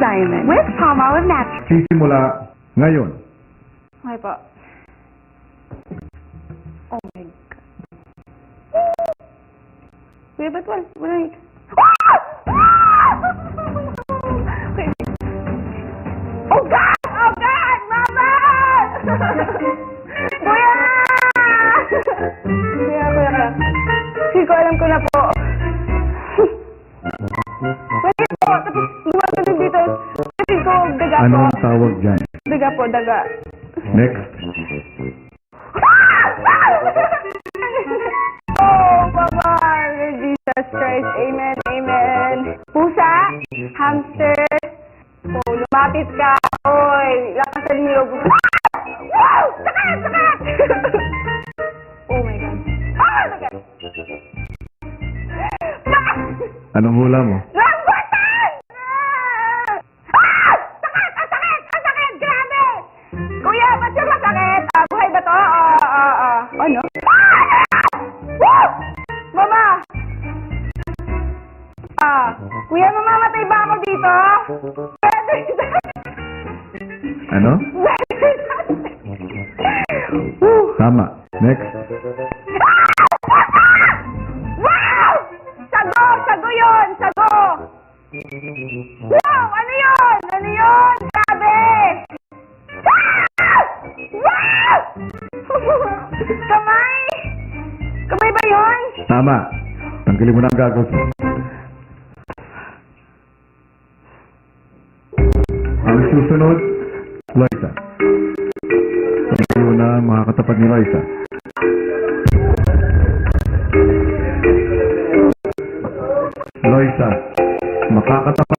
Diamond with Palmolive Natural. Sisimula ngayon. Okay po. Oh my God. Kuya, ba't wala yung... Okay. Oh God! Oh God! Mama! Kuya! Kuya. Sige ko, alam ko na po. Wait po, tapos gumagano dito. Kasi ko, daga po. Anong tawag dyan? Daga po, daga. Next. Oh, Papa, Lord Jesus Christ. Amen, amen. Pusa, hamster. Oh, lumapit ka. Oy, lakasan niyo. Wow! Sakit! Oh my God. Oh, sakit! Anong hula mo? Rambutan! Sakit! Ang sakit! Grabe! Kuya, ba't yung masakit? Buhay ba to? Ano? Woo! Mama! Kuya, mamamatay ba ako dito? Ano? Tama. Next. Wow! Sago yun! Sago! Wow! Ano yun? Grabe! Wow! Kamay! Kamay ba yun? Tama. Tanggalin mo na ang gagos mo. Ang susunod, Loisa. Tayo na makakatapat ni Loisa. Loisa, makakatapat